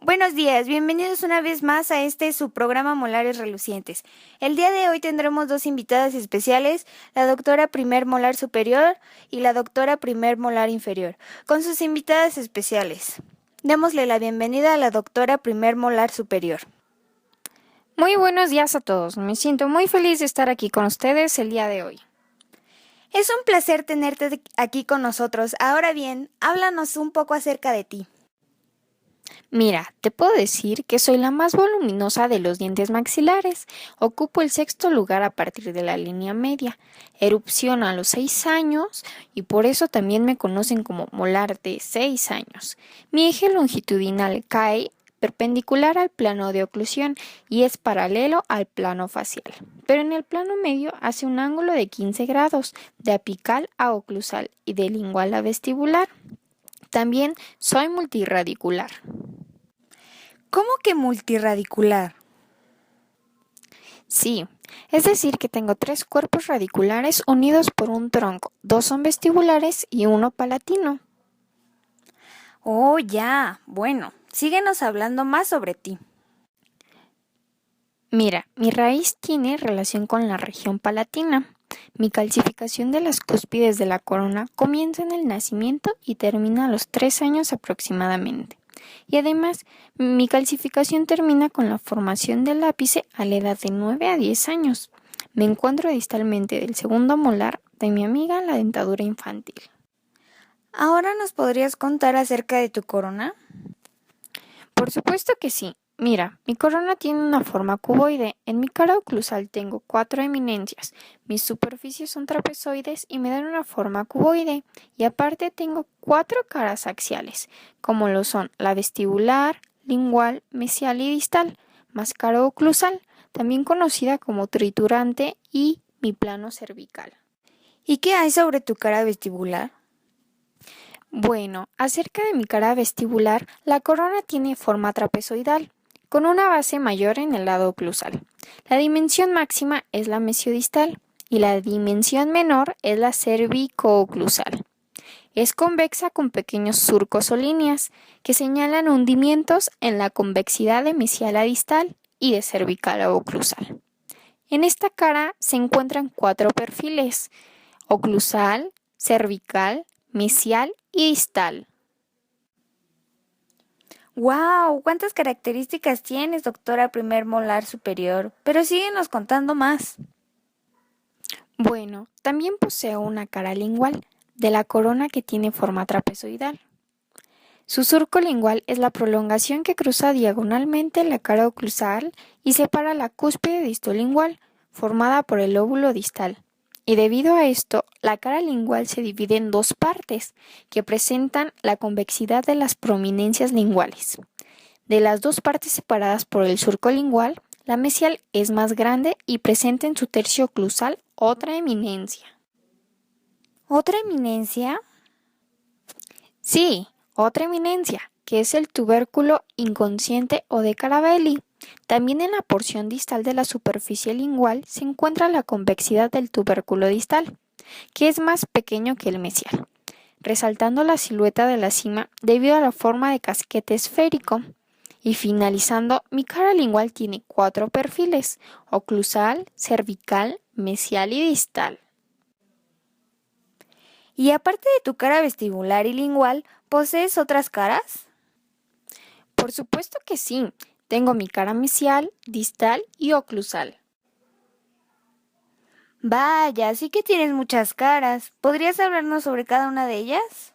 Buenos días, bienvenidos una vez más a su programa Molares Relucientes. El día de hoy tendremos dos invitadas especiales, la doctora primer molar superior y la doctora primer molar inferior, con sus invitadas especiales. Démosle la bienvenida a la doctora primer molar superior. Muy buenos días a todos, me siento muy feliz de estar aquí con ustedes el día de hoy. Es un placer tenerte aquí con nosotros. Ahora bien, háblanos un poco acerca de ti. Mira, te puedo decir que soy la más voluminosa de los dientes maxilares. Ocupo el sexto lugar a partir de la línea media. Erupción a los 6 años y por eso también me conocen como molar de 6 años. Mi eje longitudinal cae perpendicular al plano de oclusión y es paralelo al plano facial. Pero en el plano medio hace un ángulo de 15 grados, de apical a oclusal y de lingual a vestibular. También soy multiradicular. ¿Cómo que multiradicular? Sí, es decir que tengo 3 cuerpos radiculares unidos por un tronco, 2 son vestibulares y uno palatino. Oh, ya. Bueno, síguenos hablando más sobre ti. Mira, mi raíz tiene relación con la región palatina. Mi calcificación de las cúspides de la corona comienza en el nacimiento y termina a los 3 años aproximadamente. Y además, mi calcificación termina con la formación del ápice a la edad de 9 a 10 años. Me encuentro distalmente del segundo molar de mi amiga la dentadura infantil. ¿Ahora nos podrías contar acerca de tu corona? Por supuesto que sí. Mira, mi corona tiene una forma cuboide. En mi cara oclusal tengo 4 eminencias. Mis superficies son trapezoides y me dan una forma cuboide. Y aparte tengo 4 caras axiales, como lo son la vestibular, lingual, mesial y distal, más cara oclusal, también conocida como triturante, y mi plano cervical. ¿Y qué hay sobre tu cara vestibular? Bueno, acerca de mi cara vestibular, la corona tiene forma trapezoidal, con una base mayor en el lado oclusal. La dimensión máxima es la mesiodistal y la dimensión menor es la cervicooclusal. Es convexa con pequeños surcos o líneas que señalan hundimientos en la convexidad de mesial a distal y de cervical a oclusal. En esta cara se encuentran 4 perfiles: oclusal, cervical, mesial y distal. ¡Wow! ¿Cuántas características tienes, doctora primer molar superior? Pero síguenos contando más. Bueno, también poseo una cara lingual, de la corona que tiene forma trapezoidal. Su surco lingual es la prolongación que cruza diagonalmente la cara oclusal y separa la cúspide distolingual, formada por el lóbulo distal. Y debido a esto, la cara lingual se divide en 2 partes, que presentan la convexidad de las prominencias linguales. De las 2 partes separadas por el surco lingual, la mesial es más grande y presenta en su tercio oclusal otra eminencia. ¿Otra eminencia? Sí, otra eminencia, que es el tubérculo inconsciente o de Carabelli. También en la porción distal de la superficie lingual se encuentra la convexidad del tubérculo distal, que es más pequeño que el mesial, resaltando la silueta de la cima debido a la forma de casquete esférico. Y finalizando, mi cara lingual tiene 4 perfiles: oclusal, cervical, mesial y distal. ¿Y aparte de tu cara vestibular y lingual, posees otras caras? Por supuesto que sí, tengo mi cara mesial, distal y oclusal. Vaya, sí que tienes muchas caras. ¿Podrías hablarnos sobre cada una de ellas?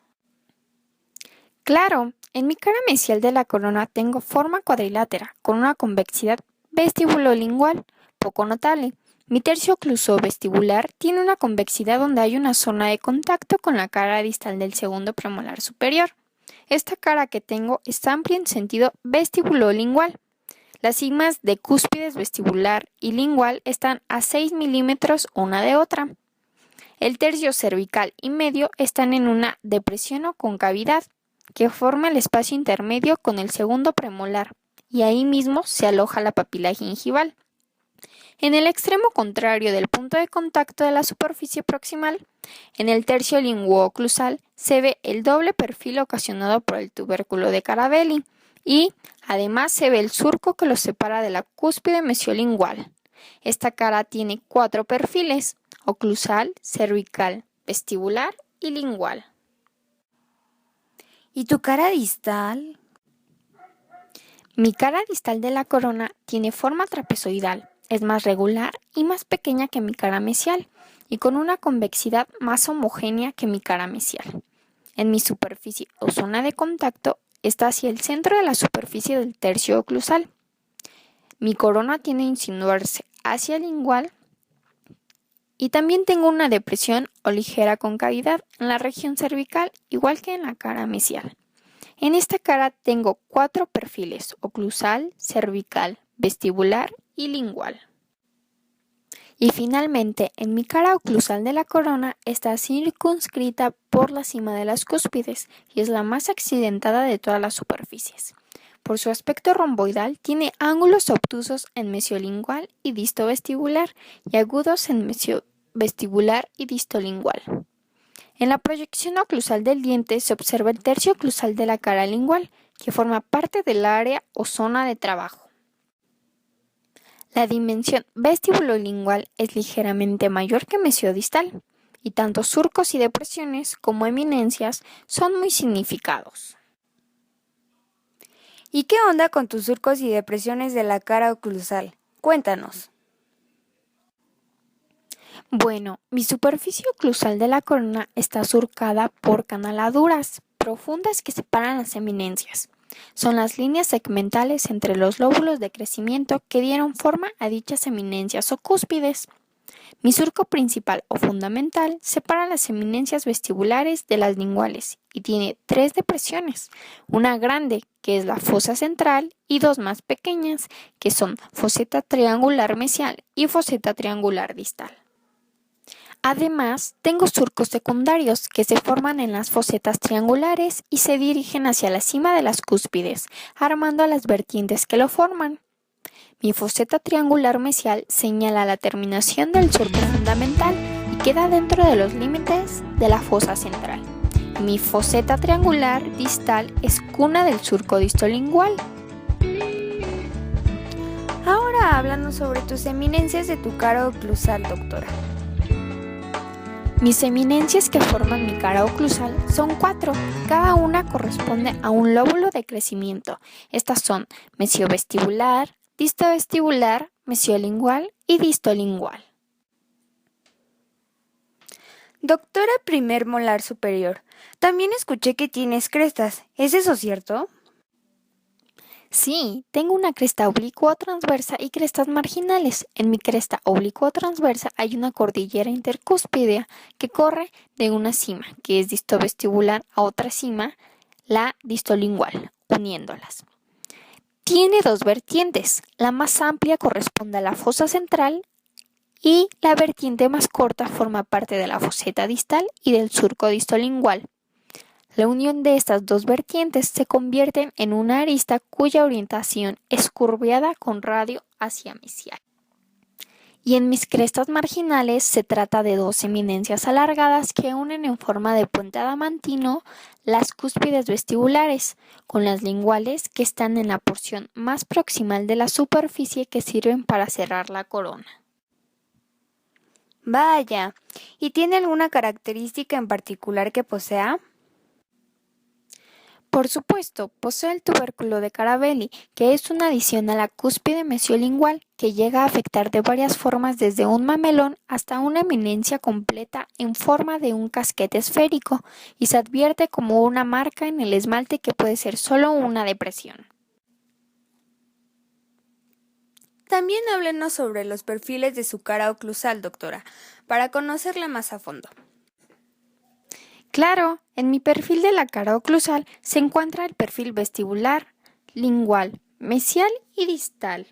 Claro, en mi cara mesial de la corona tengo forma cuadrilátera, con una convexidad vestibulolingual poco notable. Mi tercio ocluso vestibular tiene una convexidad donde hay una zona de contacto con la cara distal del segundo premolar superior. Esta cara que tengo es amplia en sentido vestibulolingual. Las cimas de cúspides vestibular y lingual están a 6 milímetros una de otra. El tercio cervical y medio están en una depresión o concavidad que forma el espacio intermedio con el segundo premolar, y ahí mismo se aloja la papila gingival. En el extremo contrario del punto de contacto de la superficie proximal, en el tercio linguooclusal, se ve el doble perfil ocasionado por el tubérculo de Carabelli, y además se ve el surco que los separa de la cúspide mesiolingual. Esta cara tiene 4 perfiles: oclusal, cervical, vestibular y lingual. ¿Y tu cara distal? Mi cara distal de la corona tiene forma trapezoidal, es más regular y más pequeña que mi cara mesial y con una convexidad más homogénea que mi cara mesial. En mi superficie o zona de contacto está hacia el centro de la superficie del tercio oclusal. Mi corona tiende a insinuarse hacia el lingual y también tengo una depresión o ligera concavidad en la región cervical, igual que en la cara mesial. En esta cara tengo 4 perfiles: oclusal, cervical, vestibular y lingual. Y finalmente, en mi cara oclusal de la corona está circunscrita por la cima de las cúspides y es la más accidentada de todas las superficies. Por su aspecto romboidal, tiene ángulos obtusos en mesiolingual y distovestibular y agudos en mesiovestibular y distolingual. En la proyección oclusal del diente se observa el tercio oclusal de la cara lingual, que forma parte del área o zona de trabajo. La dimensión vestibulolingual es ligeramente mayor que mesiodistal, y tanto surcos y depresiones como eminencias son muy significados. ¿Y qué onda con tus surcos y depresiones de la cara oclusal? Cuéntanos. Bueno, mi superficie oclusal de la corona está surcada por canaladuras profundas que separan las eminencias. Son las líneas segmentales entre los lóbulos de crecimiento que dieron forma a dichas eminencias o cúspides. Mi surco principal o fundamental separa las eminencias vestibulares de las linguales y tiene 3 depresiones, una grande que es la fosa central y 2 más pequeñas que son foseta triangular mesial y foseta triangular distal. Además, tengo surcos secundarios que se forman en las fosetas triangulares y se dirigen hacia la cima de las cúspides, armando las vertientes que lo forman. Mi foseta triangular mesial señala la terminación del surco fundamental y queda dentro de los límites de la fosa central. Y mi foseta triangular distal es cuna del surco distolingual. Ahora háblanos sobre tus eminencias de tu cara oclusal, doctora. Mis eminencias que forman mi cara oclusal son 4, cada una corresponde a un lóbulo de crecimiento. Estas son mesiovestibular, distovestibular, mesiolingual y distolingual. Doctora primer molar superior, también escuché que tienes crestas, ¿es eso cierto? Sí, tengo una cresta oblicuo-transversa y crestas marginales. En mi cresta oblicuo-transversa hay una cordillera intercúspidea que corre de una cima, que es distovestibular, a otra cima, la distolingual, uniéndolas. Tiene 2 vertientes. La más amplia corresponde a la fosa central y la vertiente más corta forma parte de la foseta distal y del surco distolingual. La unión de estas 2 vertientes se convierte en una arista cuya orientación es curveada con radio hacia mesial. Y en mis crestas marginales se trata de 2 eminencias alargadas que unen en forma de puente adamantino las cúspides vestibulares con las linguales que están en la porción más proximal de la superficie que sirven para cerrar la corona. Vaya, ¿y tiene alguna característica en particular que posea? Por supuesto, posee el tubérculo de Carabelli, que es una adición a la cúspide mesiolingual que llega a afectar de varias formas desde un mamelón hasta una eminencia completa en forma de un casquete esférico y se advierte como una marca en el esmalte que puede ser solo una depresión. También háblenos sobre los perfiles de su cara oclusal, doctora, para conocerla más a fondo. Claro, en mi perfil de la cara oclusal se encuentra el perfil vestibular, lingual, mesial y distal.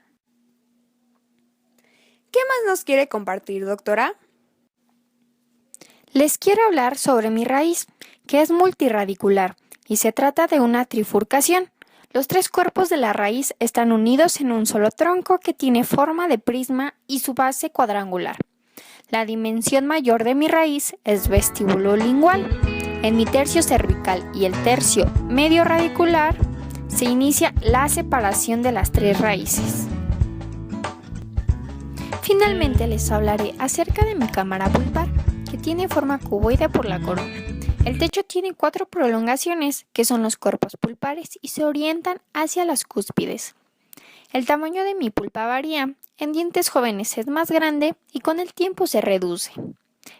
¿Qué más nos quiere compartir, doctora? Les quiero hablar sobre mi raíz, que es multiradicular, y se trata de una trifurcación. Los 3 cuerpos de la raíz están unidos en un solo tronco que tiene forma de prisma y su base cuadrangular. La dimensión mayor de mi raíz es vestibulolingual. En mi tercio cervical y el tercio medio radicular se inicia la separación de las 3 raíces. Finalmente les hablaré acerca de mi cámara pulpar, que tiene forma cuboide por la corona. El techo tiene 4 prolongaciones, que son los cuerpos pulpares, y se orientan hacia las cúspides. El tamaño de mi pulpa varía, en dientes jóvenes es más grande y con el tiempo se reduce.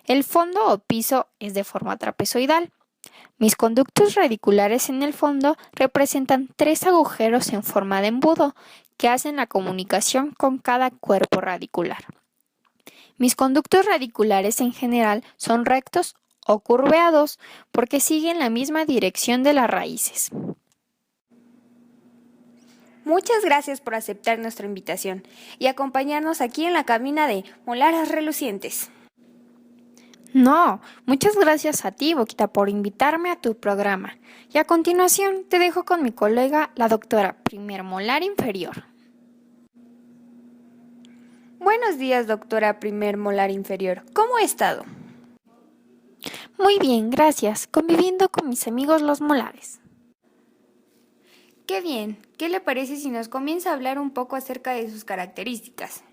El fondo o piso es de forma trapezoidal. Mis conductos radiculares en el fondo representan 3 agujeros en forma de embudo que hacen la comunicación con cada cuerpo radicular. Mis conductos radiculares en general son rectos o curveados porque siguen la misma dirección de las raíces. Muchas gracias por aceptar nuestra invitación y acompañarnos aquí en la cabina de Molares Relucientes. No, muchas gracias a ti, Boquita, por invitarme a tu programa. Y a continuación te dejo con mi colega, la doctora Primer Molar Inferior. Buenos días, doctora Primer Molar Inferior. ¿Cómo ha estado? Muy bien, gracias. Conviviendo con mis amigos los molares. Qué bien. ¿Qué le parece si nos comienza a hablar un poco acerca de sus características?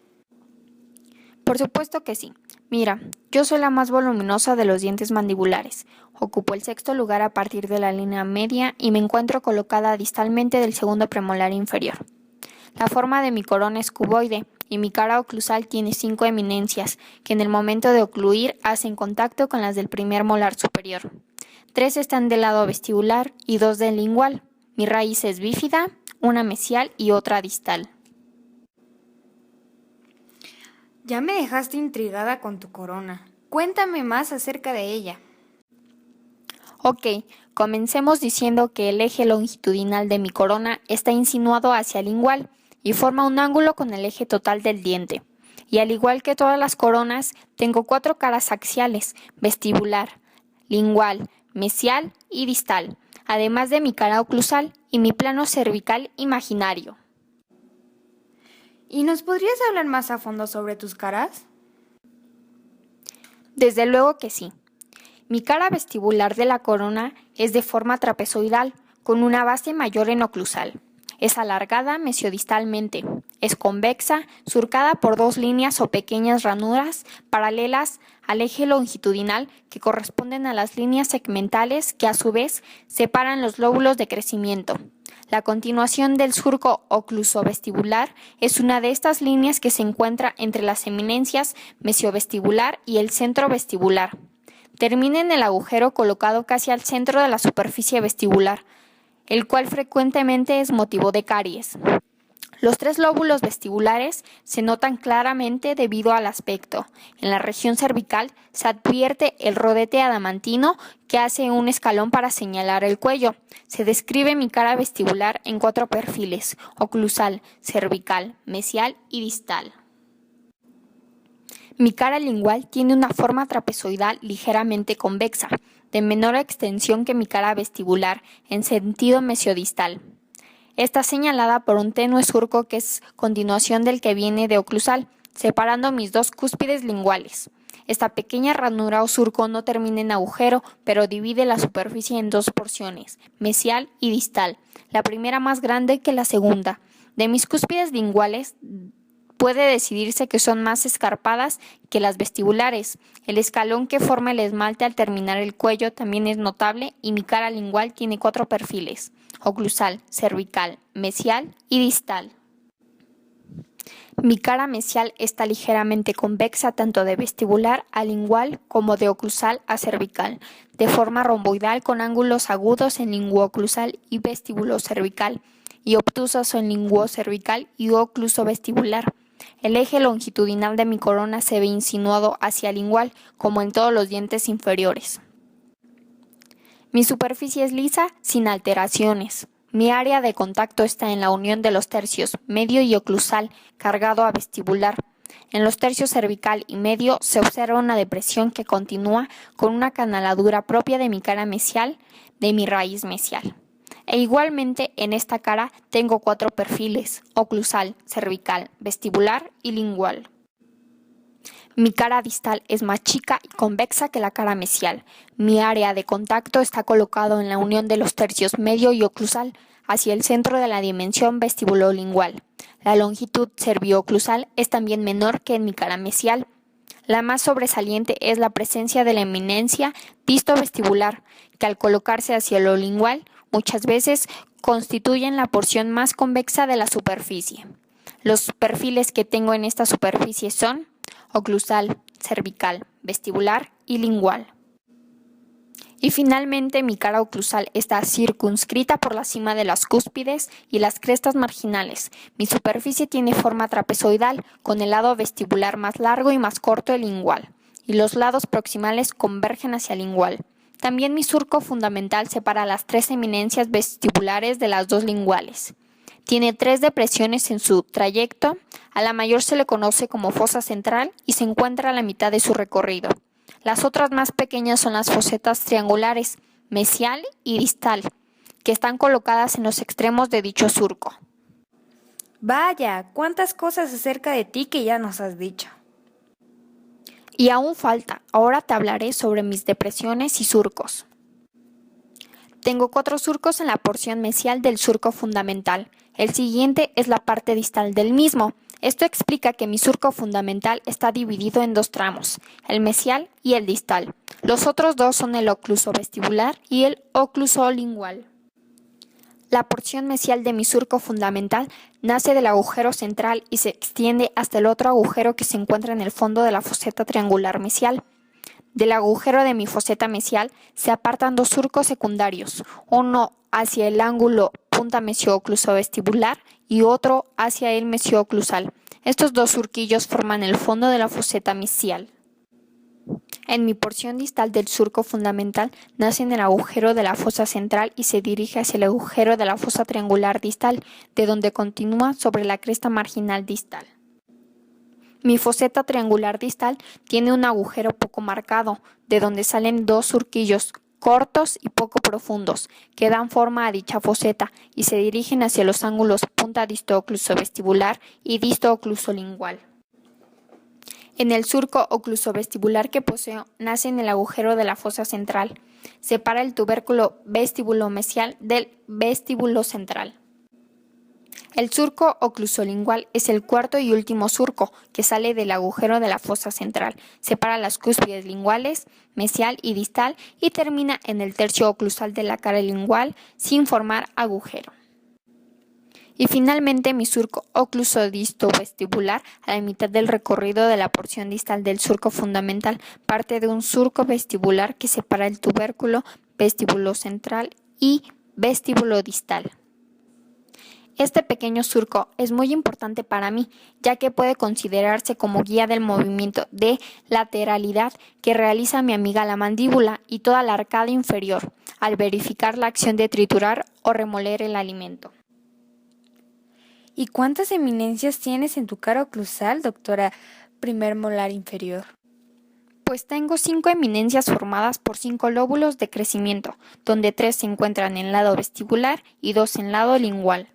Por supuesto que sí. Mira, yo soy la más voluminosa de los dientes mandibulares. Ocupo el 6º lugar a partir de la línea media y me encuentro colocada distalmente del 2º premolar inferior. La forma de mi corona es cuboide y mi cara oclusal tiene 5 eminencias que en el momento de ocluir hacen contacto con las del primer molar superior. 3 están del lado vestibular y 2 del lingual. Mi raíz es bífida, una mesial y otra distal. Ya me dejaste intrigada con tu corona. Cuéntame más acerca de ella. Ok, comencemos diciendo que el eje longitudinal de mi corona está insinuado hacia el lingual y forma un ángulo con el eje total del diente. Y al igual que todas las coronas, tengo 4 caras axiales, vestibular, lingual, mesial y distal, además de mi cara oclusal y mi plano cervical imaginario. ¿Y nos podrías hablar más a fondo sobre tus caras? Desde luego que sí. Mi cara vestibular de la corona es de forma trapezoidal, con una base mayor en oclusal. Es alargada mesiodistalmente. Es convexa, surcada por 2 líneas o pequeñas ranuras paralelas al eje longitudinal que corresponden a las líneas segmentales que a su vez separan los lóbulos de crecimiento. La continuación del surco oclusovestibular es una de estas líneas que se encuentra entre las eminencias mesiovestibular y el centro vestibular. Termina en el agujero colocado casi al centro de la superficie vestibular, el cual frecuentemente es motivo de caries. Los 3 lóbulos vestibulares se notan claramente debido al aspecto. En la región cervical se advierte el rodete adamantino que hace un escalón para señalar el cuello. Se describe mi cara vestibular en 4 perfiles: oclusal, cervical, mesial y distal. Mi cara lingual tiene una forma trapezoidal ligeramente convexa, de menor extensión que mi cara vestibular en sentido mesiodistal. Está señalada por un tenue surco que es continuación del que viene de oclusal, separando mis 2 cúspides linguales. Esta pequeña ranura o surco no termina en agujero, pero divide la superficie en 2 porciones, mesial y distal, la primera más grande que la segunda. De mis cúspides linguales puede decidirse que son más escarpadas que las vestibulares. El escalón que forma el esmalte al terminar el cuello también es notable y mi cara lingual tiene 4 perfiles: oclusal, cervical, mesial y distal. Mi cara mesial está ligeramente convexa tanto de vestibular a lingual como de oclusal a cervical, de forma romboidal con ángulos agudos en linguoclusal y vestibulocervical y obtusos en linguocervical y oclusovestibular. El eje longitudinal de mi corona se ve insinuado hacia el lingual, como en todos los dientes inferiores. Mi superficie es lisa, sin alteraciones. Mi área de contacto está en la unión de los tercios medio y oclusal, cargado a vestibular. En los tercios cervical y medio se observa una depresión que continúa con una canaladura propia de mi cara mesial, de mi raíz mesial. E igualmente en esta cara tengo 4 perfiles: oclusal, cervical, vestibular y lingual. Mi cara distal es más chica y convexa que la cara mesial. Mi área de contacto está colocado en la unión de los tercios medio y oclusal, hacia el centro de la dimensión vestibulolingual. La longitud cervioclusal es también menor que en mi cara mesial. La más sobresaliente es la presencia de la eminencia distovestibular, que al colocarse hacia lo lingual, muchas veces constituyen la porción más convexa de la superficie. Los perfiles que tengo en esta superficie son oclusal, cervical, vestibular y lingual. Y finalmente mi cara oclusal está circunscrita por la cima de las cúspides y las crestas marginales. Mi superficie tiene forma trapezoidal, con el lado vestibular más largo y más corto el lingual, y los lados proximales convergen hacia el lingual. También mi surco fundamental separa las 3 eminencias vestibulares de las 2 linguales. Tiene 3 depresiones en su trayecto. A la mayor se le conoce como fosa central y se encuentra a la mitad de su recorrido. Las otras más pequeñas son las fosetas triangulares, mesial y distal, que están colocadas en los extremos de dicho surco. Vaya, cuántas cosas acerca de ti que ya nos has dicho. Y aún falta, ahora te hablaré sobre mis depresiones y surcos. Tengo 4 surcos en la porción mesial del surco fundamental. El siguiente es la parte distal del mismo. Esto explica que mi surco fundamental está dividido en 2 tramos, el mesial y el distal. Los otros 2 son el ocluso vestibular y el ocluso lingual. La porción mesial de mi surco fundamental nace del agujero central y se extiende hasta el otro agujero que se encuentra en el fondo de la foseta triangular mesial. Del agujero de mi foseta mesial se apartan 2 surcos secundarios, uno hacia el ángulo punta mesio-ocluso vestibular y otro hacia el mesio-oclusal. Estos 2 surquillos forman el fondo de la foseta mesial. En mi porción distal del surco fundamental nace en el agujero de la fosa central y se dirige hacia el agujero de la fosa triangular distal, de donde continúa sobre la cresta marginal distal. Mi foseta triangular distal tiene un agujero poco marcado, de donde salen 2 surquillos cortos y poco profundos, que dan forma a dicha foseta y se dirigen hacia los ángulos punta disto-ocluso vestibular y disto-ocluso lingual. En el surco ocluso vestibular que poseo nace en el agujero de la fosa central. Separa el tubérculo vestibulomesial del vestíbulo central. El surco oclusolingual es el cuarto y último surco que sale del agujero de la fosa central, separa las cúspides linguales, mesial y distal y termina en el tercio oclusal de la cara lingual sin formar agujero. Y finalmente mi surco oclusodistovestibular, a la mitad del recorrido de la porción distal del surco fundamental, parte de un surco vestibular que separa el tubérculo vestíbulo central y vestíbulo distal. Este pequeño surco es muy importante para mí, ya que puede considerarse como guía del movimiento de lateralidad que realiza mi amiga la mandíbula y toda la arcada inferior, al verificar la acción de triturar o remoler el alimento. ¿Y cuántas eminencias tienes en tu cara oclusal, doctora primer molar inferior? Pues tengo 5 eminencias formadas por 5 lóbulos de crecimiento, donde 3 se encuentran en lado vestibular y 2 en lado lingual.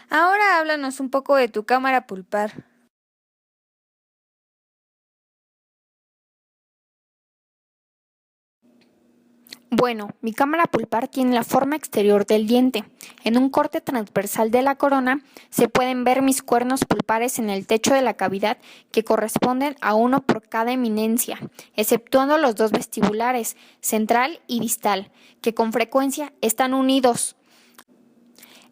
Ahora háblanos un poco de tu cámara pulpar. Bueno, mi cámara pulpar tiene la forma exterior del diente. En un corte transversal de la corona se pueden ver mis cuernos pulpares en el techo de la cavidad que corresponden a uno por cada eminencia, exceptuando los 2 vestibulares, central y distal, que con frecuencia están unidos.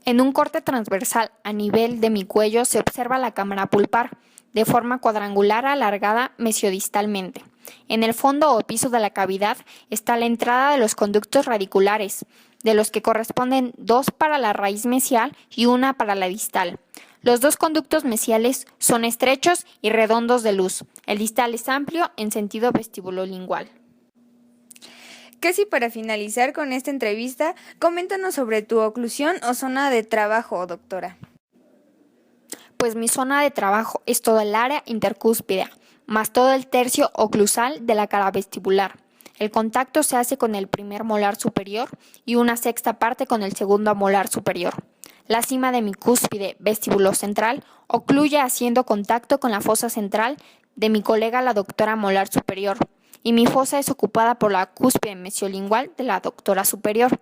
En un corte transversal a nivel de mi cuello se observa la cámara pulpar, de forma cuadrangular alargada mesiodistalmente. En el fondo o piso de la cavidad está la entrada de los conductos radiculares, de los que corresponden 2 para la raíz mesial y 1 para la distal. Los 2 conductos mesiales son estrechos y redondos de luz. El distal es amplio en sentido vestibulolingual. Casi para finalizar con esta entrevista, coméntanos sobre tu oclusión o zona de trabajo, doctora. Pues mi zona de trabajo es toda el área intercúspide, más todo el tercio oclusal de la cara vestibular. El contacto se hace con el primer molar superior y una sexta parte con el segundo molar superior. La cima de mi cúspide vestíbulo central ocluye haciendo contacto con la fosa central de mi colega la doctora molar superior, y mi fosa es ocupada por la cúspide mesiolingual de la doctora superior.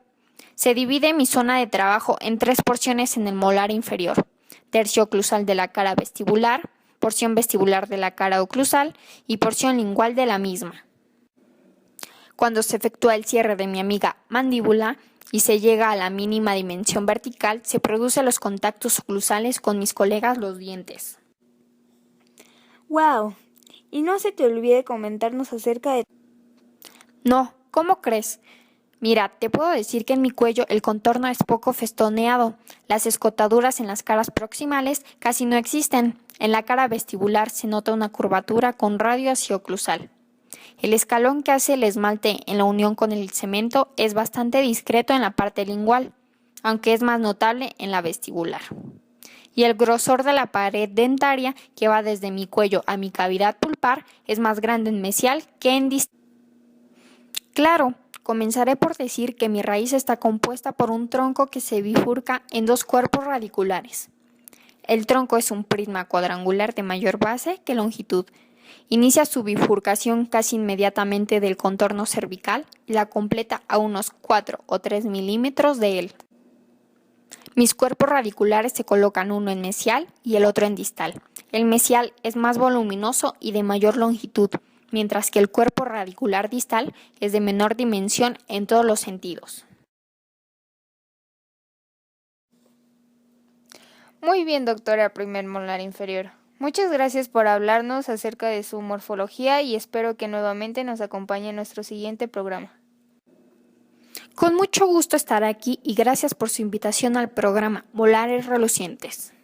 Se divide mi zona de trabajo en 3 porciones en el molar inferior: tercio oclusal de la cara vestibular, porción vestibular de la cara oclusal y porción lingual de la misma. Cuando se efectúa el cierre de mi amiga mandíbula y se llega a la mínima dimensión vertical, se producen los contactos oclusales con mis colegas los dientes. ¡Wow! Y no se te olvide comentarnos acerca de... No, ¿cómo crees? Mira, te puedo decir que en mi cuello el contorno es poco festoneado. Las escotaduras en las caras proximales casi no existen. En la cara vestibular se nota una curvatura con radio hacia oclusal. El escalón que hace el esmalte en la unión con el cemento es bastante discreto en la parte lingual, aunque es más notable en la vestibular. Y el grosor de la pared dentaria, que va desde mi cuello a mi cavidad pulpar, es más grande en mesial que en distal. Claro, comenzaré por decir que mi raíz está compuesta por un tronco que se bifurca en 2 cuerpos radiculares. El tronco es un prisma cuadrangular de mayor base que longitud. Inicia su bifurcación casi inmediatamente del contorno cervical y la completa a unos 4 o 3 milímetros de él. Mis cuerpos radiculares se colocan uno en mesial y el otro en distal. El mesial es más voluminoso y de mayor longitud, mientras que el cuerpo radicular distal es de menor dimensión en todos los sentidos. Muy bien, doctora primer molar inferior. Muchas gracias por hablarnos acerca de su morfología y espero que nuevamente nos acompañe en nuestro siguiente programa. Con mucho gusto estar aquí y gracias por su invitación al programa Molares Relucientes.